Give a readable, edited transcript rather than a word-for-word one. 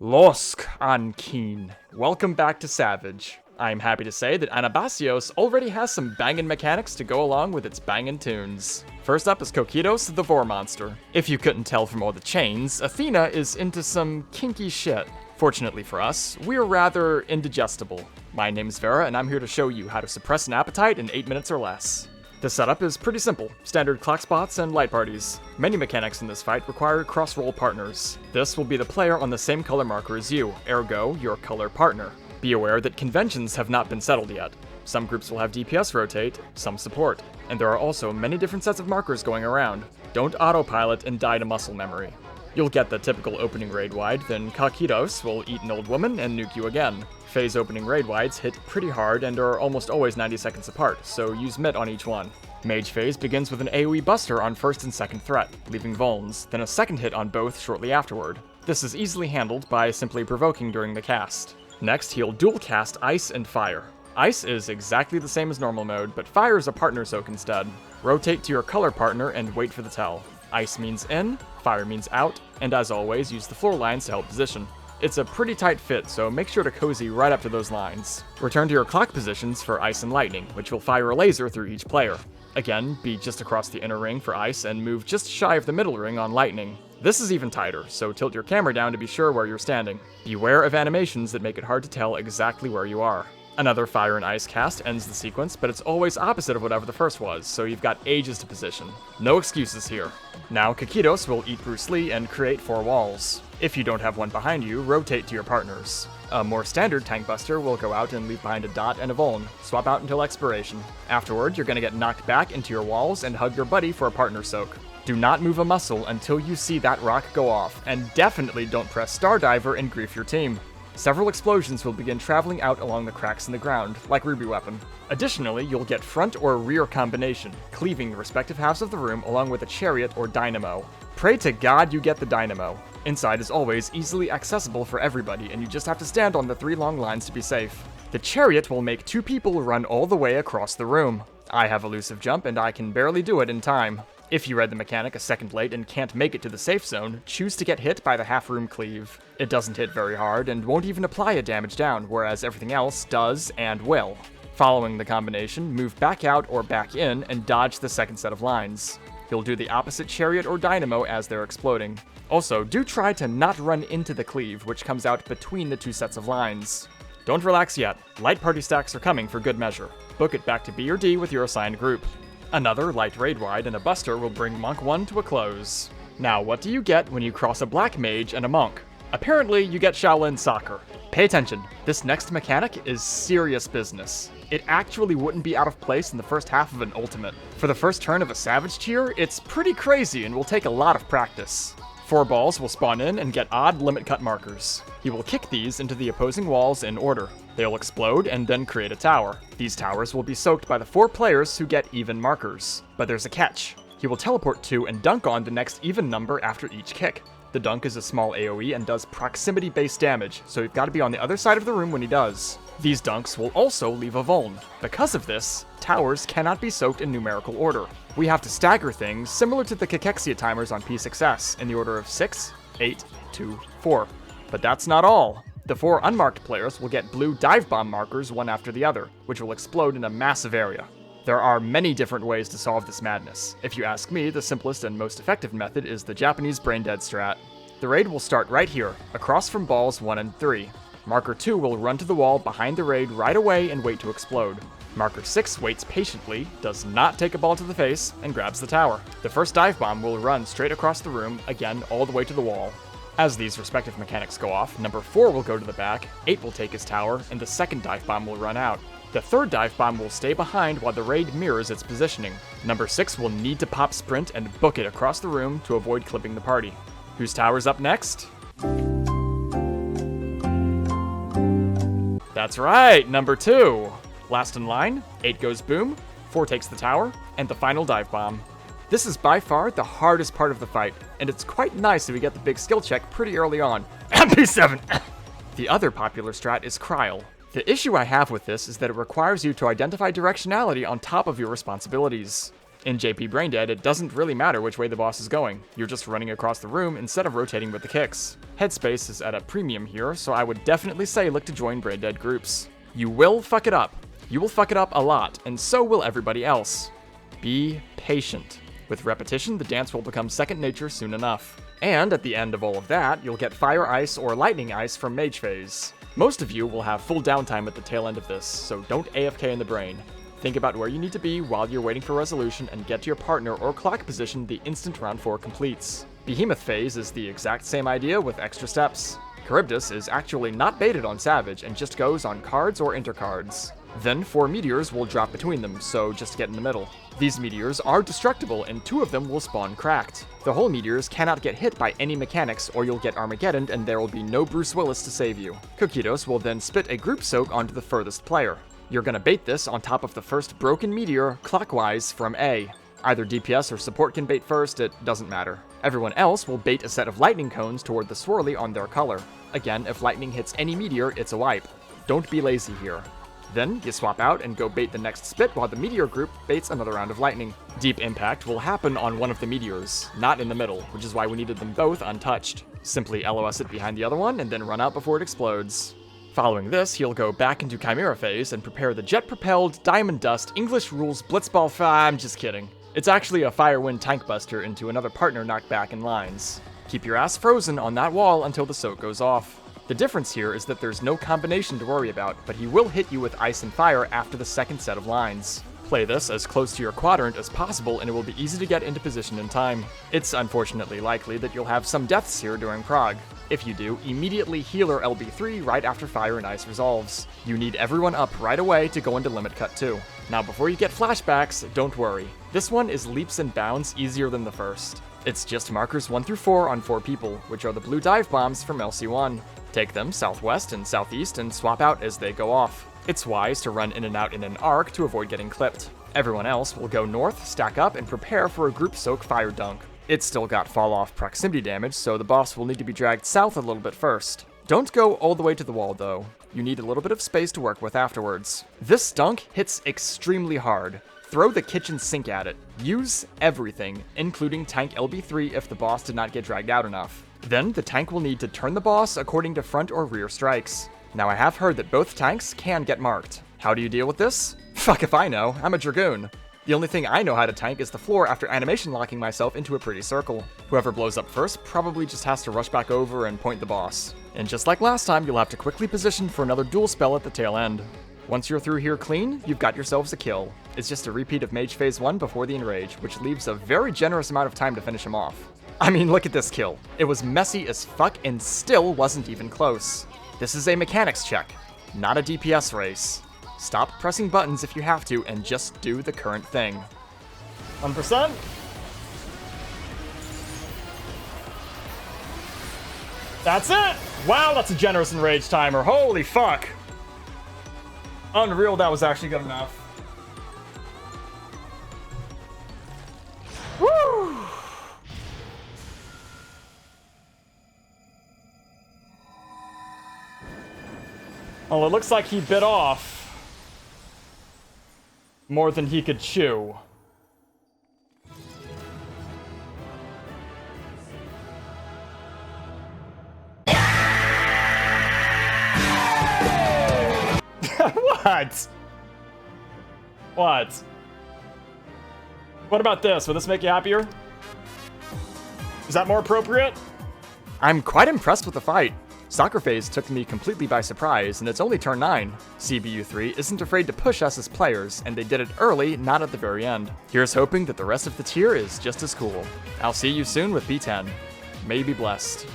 Losk on Keen. Welcome back to Savage. I'm happy to say that Anabaseios already has some bangin' mechanics to go along with its bangin' tunes. First up is Kokytos, the Vor monster. If you couldn't tell from all the chains, Athena is into some kinky shit. Fortunately for us, we're rather indigestible. My name's Vera, and I'm here to show you how to suppress an appetite in 8 minutes or less. The setup is pretty simple, standard clock spots and light parties. Many mechanics in this fight require cross-roll partners. This will be the player on the same color marker as you, ergo, your color partner. Be aware that conventions have not been settled yet. Some groups will have DPS rotate, some support, and there are also many different sets of markers going around. Don't autopilot and die to muscle memory. You'll get the typical opening raid wide, then kokytos will eat an old woman and nuke you again. Phase opening raid wides hit pretty hard and are almost always 90 seconds apart, so use mit on each one. Mage phase begins with an AoE buster on first and second threat, leaving vulns, then a second hit on both shortly afterward. This is easily handled by simply provoking during the cast. Next, he'll dual cast Ice and Fire. Ice is exactly the same as normal mode, but Fire is a partner soak instead. Rotate to your color partner and wait for the tell. Ice means in, Fire means out, and as always, use the floor lines to help position. It's a pretty tight fit, so make sure to cozy right up to those lines. Return to your clock positions for Ice and Lightning, which will fire a laser through each player. Again, be just across the inner ring for Ice and move just shy of the middle ring on Lightning. This is even tighter, so tilt your camera down to be sure where you're standing. Beware of animations that make it hard to tell exactly where you are. Another Fire and Ice cast ends the sequence, but it's always opposite of whatever the first was, so you've got ages to position. No excuses here. Now, kokytos will eat Bruce Lee and create 4 walls. If you don't have one behind you, rotate to your partners. A more standard tank buster will go out and leave behind a dot and a vuln. Swap out until expiration. Afterward, you're gonna get knocked back into your walls and hug your buddy for a partner soak. Do not move a muscle until you see that rock go off, and definitely don't press Stardiver and grief your team. Several explosions will begin traveling out along the cracks in the ground, like Ruby Weapon. Additionally, you'll get front or rear combination, cleaving the respective halves of the room along with a chariot or dynamo. Pray to God you get the dynamo. Inside is always easily accessible for everybody, and you just have to stand on the 3 long lines to be safe. The chariot will make 2 people run all the way across the room. I have elusive jump, and I can barely do it in time. If you read the mechanic a second late and can't make it to the safe zone, choose to get hit by the half-room cleave. It doesn't hit very hard and won't even apply a damage down, whereas everything else does and will. Following the combination, move back out or back in and dodge the second set of lines. You'll do the opposite chariot or dynamo as they're exploding. Also, do try to not run into the cleave, which comes out between the 2 sets of lines. Don't relax yet. Light party stacks are coming for good measure. Book it back to B or D with your assigned group. Another light raid wide and a buster will bring Monk 1 to a close. Now, what do you get when you cross a black mage and a monk? Apparently, you get Shaolin soccer. Pay attention, this next mechanic is serious business. It actually wouldn't be out of place in the first half of an ultimate. For the first turn of a Savage tier, it's pretty crazy and will take a lot of practice. 4 balls will spawn in and get odd limit cut markers. He will kick these into the opposing walls in order. They'll explode and then create a tower. These towers will be soaked by the 4 players who get even markers. But there's a catch. He will teleport to and dunk on the next even number after each kick. The dunk is a small AoE and does proximity-based damage, so you've got to be on the other side of the room when he does. These dunks will also leave a vuln. Because of this, towers cannot be soaked in numerical order. We have to stagger things similar to the Cachexia timers on P9S in the order of 6, 8, 2, 4. But that's not all. The 4 unmarked players will get blue dive bomb markers one after the other, which will explode in a massive area. There are many different ways to solve this madness. If you ask me, the simplest and most effective method is the Japanese braindead strat. The raid will start right here, across from balls 1 and 3. Marker 2 will run to the wall behind the raid right away and wait to explode. Marker 6 waits patiently, does not take a ball to the face, and grabs the tower. The first dive bomb will run straight across the room, again all the way to the wall. As these respective mechanics go off, number 4 will go to the back, 8 will take his tower, and the second dive bomb will run out. The third dive bomb will stay behind while the raid mirrors its positioning. Number 6 will need to pop sprint and book it across the room to avoid clipping the party. Whose tower's up next? That's right, number 2. Last in line, 8 goes boom, 4 takes the tower, and the final dive bomb. This is by far the hardest part of the fight, and it's quite nice if we get the big skill check pretty early on. MP7! The other popular strat is Kryl. The issue I have with this is that it requires you to identify directionality on top of your responsibilities. In JP Braindead, it doesn't really matter which way the boss is going. You're just running across the room instead of rotating with the kicks. Headspace is at a premium here, so I would definitely say look to join Braindead groups. You will fuck it up. You will fuck it up a lot, and so will everybody else. Be patient. With repetition, the dance will become second nature soon enough. And at the end of all of that, you'll get Fire Ice or Lightning Ice from Mage Phase. Most of you will have full downtime at the tail end of this, so don't AFK in the brain. Think about where you need to be while you're waiting for resolution and get to your partner or clock position the instant round 4 completes. Behemoth Phase is the exact same idea with extra steps. Charybdis is actually not baited on Savage and just goes on cards or intercards. Then 4 meteors will drop between them, so just get in the middle. These meteors are destructible and 2 of them will spawn cracked. The whole meteors cannot get hit by any mechanics or you'll get Armageddoned and there will be no Bruce Willis to save you. Kokytos will then spit a group soak onto the furthest player. You're gonna bait this on top of the first broken meteor clockwise from A. Either DPS or support can bait first, it doesn't matter. Everyone else will bait a set of lightning cones toward the swirly on their color. Again, if lightning hits any meteor, it's a wipe. Don't be lazy here. Then, you swap out and go bait the next spit while the meteor group baits another round of lightning. Deep impact will happen on one of the meteors, not in the middle, which is why we needed them both untouched. Simply LOS it behind the other one and then run out before it explodes. Following this, he'll go back into Chimera phase and prepare the jet-propelled, Diamond Dust, English Rules, Blitzball I'm just kidding. It's actually a Firewind Tank Buster into another partner knocked back in lines. Keep your ass frozen on that wall until the soak goes off. The difference here is that there's no combination to worry about, but he will hit you with Ice and Fire after the second set of lines. Play this as close to your quadrant as possible and it will be easy to get into position in time. It's unfortunately likely that you'll have some deaths here during Prog. If you do, immediately healer LB3 right after Fire and Ice resolves. You need everyone up right away to go into Limit Cut 2. Now before you get flashbacks, don't worry. This one is leaps and bounds easier than the first. It's just markers 1 through 4 on 4 people, which are the blue dive bombs from LC1. Take them southwest and southeast and swap out as they go off. It's wise to run in and out in an arc to avoid getting clipped. Everyone else will go north, stack up, and prepare for a group soak fire dunk. It's still got fall-off proximity damage, so the boss will need to be dragged south a little bit first. Don't go all the way to the wall, though. You need a little bit of space to work with afterwards. This dunk hits extremely hard. Throw the kitchen sink at it. Use everything, including tank LB3 if the boss did not get dragged out enough. Then, the tank will need to turn the boss according to front or rear strikes. Now, I have heard that both tanks can get marked. How do you deal with this? Fuck if I know, I'm a Dragoon. The only thing I know how to tank is the floor after animation locking myself into a pretty circle. Whoever blows up first probably just has to rush back over and point the boss. And just like last time, you'll have to quickly position for another dual spell at the tail end. Once you're through here clean, you've got yourselves a kill. It's just a repeat of Mage Phase 1 before the Enrage, which leaves a very generous amount of time to finish him off. I mean, look at this kill. It was messy as fuck and still wasn't even close. This is a mechanics check, not a DPS race. Stop pressing buttons if you have to and just do the current thing. 1%? That's it! Wow, that's a generous Enrage timer. Holy fuck! Unreal, that was actually good enough. Woo! Well, it looks like he bit off more than he could chew. What? What? What about this? Will this make you happier? Is that more appropriate? I'm quite impressed with the fight. Soccer Phase took me completely by surprise, and it's only turn 9. CBU3 isn't afraid to push us as players, and they did it early, not at the very end. Here's hoping that the rest of the tier is just as cool. I'll see you soon with P10. May you be blessed.